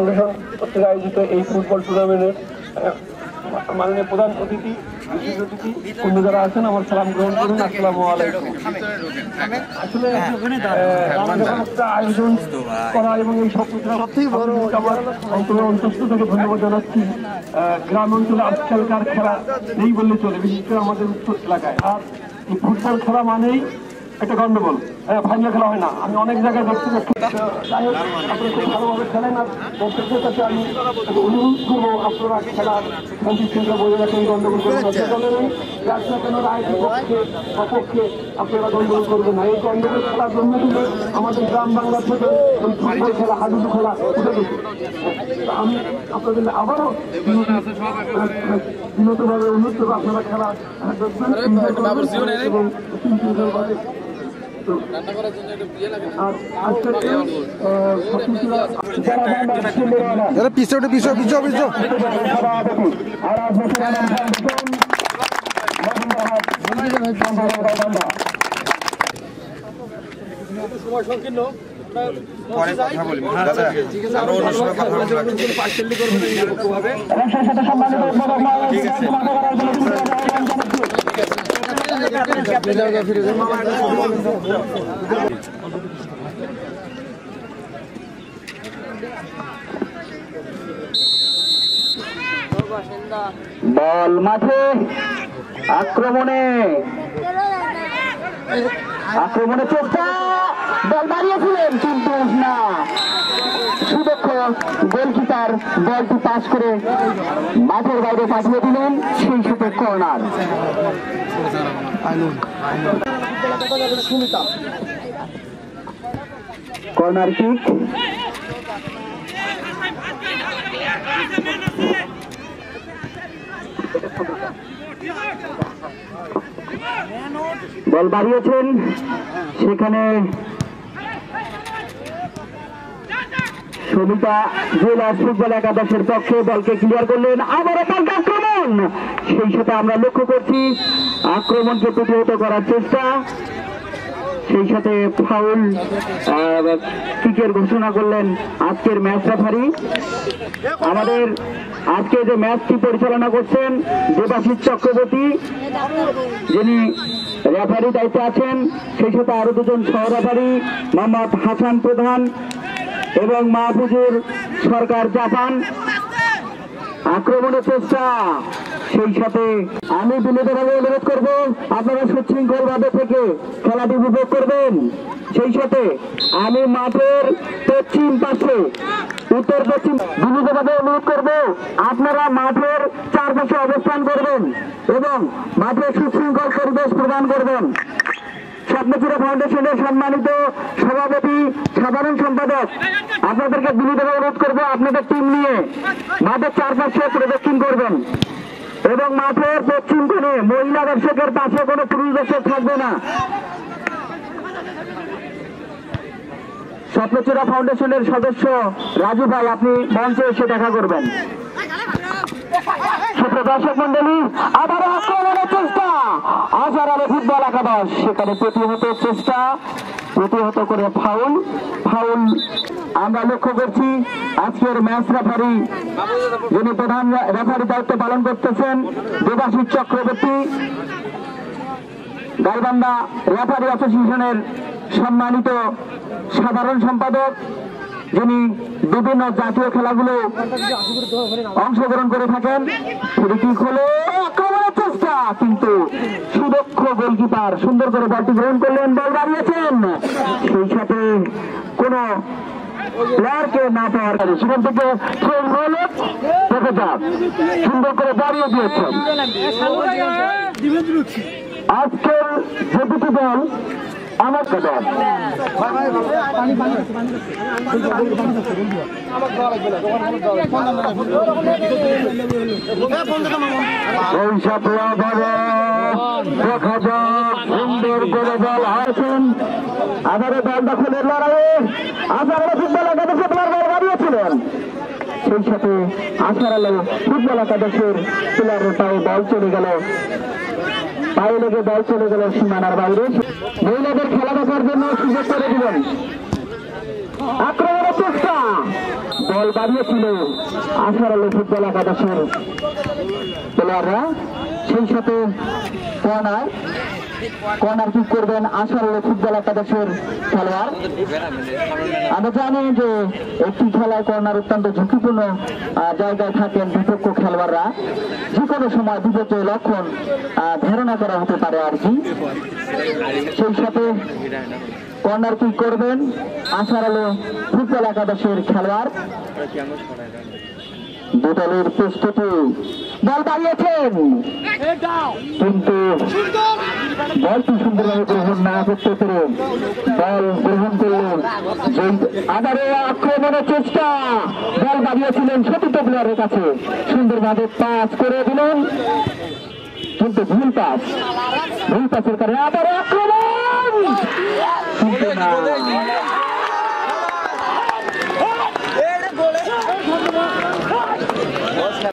Foundation কর্তৃক আয়োজিত এই ফুটবল টুর্নামেন্টের মাননীয় প্রধান অতিথি বিশেষ অতিথি অন্য যারা আছেন আমার সালাম গ্রহণ করুন। আসসালামু আলাইকুম। আসলে আয়োজন করা এবং এই সব আমার অন্তরের অন্তস্থ থেকে ধন্যবাদ জানাচ্ছি। গ্রাম অঞ্চলে আজকালকার খেলা নেই বললে চলে, বিশেষ করে আমাদের উত্তর এলাকায়। আর এই ফুটবল খেলা মানেই একটা গন্ডগোল, ফাইনাল খেলা হয় না। আমি অনেক জায়গায় দেখছি যাই হোক আপনারা খুব ভালোভাবে খেলেন। আর দর্শকদের কাছে আমি অনুরোধ করবো আপনারা খেলার শান্তি শৃঙ্খলা বজায় রাখেন, গন্ডগোল করবেন না। দলের যার না কেন রায়ের পক্ষে অপক্ষে আপনারা গন্ডগোল করবেন না। এই গন্ডগোল খেলার জন্য কিন্তু আমাদের গ্রাম বাংলা থেকে ওই ফুটবল খেলা হাডুডু খেলা উঠে গেছে। আমি আপনাদের আবারও বিনতভাবে অনুরোধ করবো আপনারা খেলা দেখবেন এবং সুশৃঙ্খলভাবে। সময় সংকীর্ণ, পরে কথা বলবো। বল মাঠে, আক্রমণে চেষ্টা, বল বাড়িয়েছিলেন কিন্তু না, সুদক্ষ গোলকিপার বলটি পাস করে মাঠের বাইরে পাঠিয়ে দিলেন। সেই সাথে কর্নার। কর্নার কিক, বল বাড়িয়েছেন, সেখানে সমিতা জুয়েলার্স ফুটবল একাদশের পক্ষে বলকে ক্লিয়ার করলেন। আবারও পাল্টা আক্রমণ, সেই সাথে আমরা লক্ষ্য করছি আক্রমণকে প্রতিহত করার চেষ্টা, সেই সাথে ফাউল কিকের ঘোষণা করলেন আজকের ম্যাচ রেফারি। আমাদের আজকে যে ম্যাচটি পরিচালনা করছেন দেবাশিস চক্রবর্তী, যিনি রেফারি দায়িত্বে আছেন, সেই সাথে আরো দুজন সহ রেফারি মোহাম্মদ হাসান প্রধান এবং মাহফুজুর সরকার জাপান। আক্রমণের চেষ্টা, সেই সাথে আমি বিনীতভাবে অনুরোধ করব আপনারা সুশৃঙ্খল ভাবে থেকে খেলাটি উপভোগ করবেন। সেই সাথে আমি মাঠের পশ্চিম পাশে উত্তর পশ্চিম বিনীতভাবে অনুরোধ করব আপনারা মাঠের চারপাশে অবস্থান করবেন এবং মাঠে সুশৃঙ্খল পরিবেশ প্রদান করবেন। স্বপ্নচূড়া ফাউন্ডেশনের সম্মানিত সভাপতি সাধারণ সম্পাদক আপনাদেরকে বিনীতভাবে অনুরোধ করবো আপনাদের টিম নিয়ে মাঠের চারপাশে প্রদক্ষিণ করবেন এবং মাঠের পশ্চিম কোণে মহিলা দর্শকের পাশে কোনো পুরুষ দর্শক থাকবে না। স্বপ্নচূড়া ফাউন্ডেশনের সদস্য রাজু ভাই, আপনি মঞ্চে এসে দেখা করবেন। দর্শক মন্ডলী, আবারও আক্রমণের চেষ্টা, আজহার আলী ফুটবল একাদশ, সেখানে প্রতিহত করে ফাউল। আমরা লক্ষ্য করছি আজকের ম্যাচ রেফারি, যিনি প্রধান রেফারি দায়িত্ব পালন করতেছেন দেবাশিস চক্রবর্তী, গাইবান্ধা রেফারি অ্যাসোসিয়েশনের সম্মানিত সাধারণ সম্পাদক, যিনি বিভিন্ন জাতীয় খেলাগুলো অংশগ্রহণ করে থাকেন। আক্রমণের চেষ্টা, কিন্তু সুদক্ষ গোলকিপার সুন্দর করে বলটি গ্রহণ করলেন, বল বাড়িয়েছেন, সেই সাথে কোন প্লেয়ারকে না পাওয়ার কারণে সেখান থেকে সুন্দর করে বাড়িয়ে দিয়েছেন। আজকের যে দুটি দল আমার দল, দেখা যাক সুন্দর করে বল হারছেন। আবারও দল দখলের লড়াইয়ে আজহার আলী ফুটবল একাদশের প্লেয়ার বল বাড়িয়েছিলেন, সেই সাথে আজহার আলী ফুটবল একাদশের প্লেয়ারের পায়ে বল চলে গেল, পায়ে লেগে বল চলে গেল সীমানার বাইরে। মহিলাদের খেলা দেখার জন্য সুযোগ করে দিলেন। আক্রমণের চেষ্টা, বল বাড়িয়েছিল আশার আলো ফুটবল একাদশের প্লেয়াররা। সেই সাথে কর্নার কিক করবেন আশার আলো ফুটবল একাদশের খেলোয়াড়। আমরা জানি যে একটি খেলায় কর্নার অত্যন্ত ঝুঁকিপূর্ণ জায়গায় থাকেন বিপক্ষ খেলোয়াড়রা, যে কোনো সময় বিপর্যয় লক্ষণ ধারণা করা হতে পারে আর কি। সেই সাথে কর্নার কিক করবেন আশার আলো ফুটবল একাদশের খেলোয়াড়। দুদলের প্রস্তুতি, বল বাড়িয়েছেন কিন্তু বলটি সুন্দরভাবে গ্রহণ না করতে পেরে বল গ্রহণ করলেন আবারও আক্রমণের চেষ্টা। বল বাড়িয়েছিলেন সতীর্থ প্লেয়ারের কাছে, সুন্দরভাবে পাস করে দিলেন কিন্তু ভুল পাসের কারণে আবারও আক্রমণ।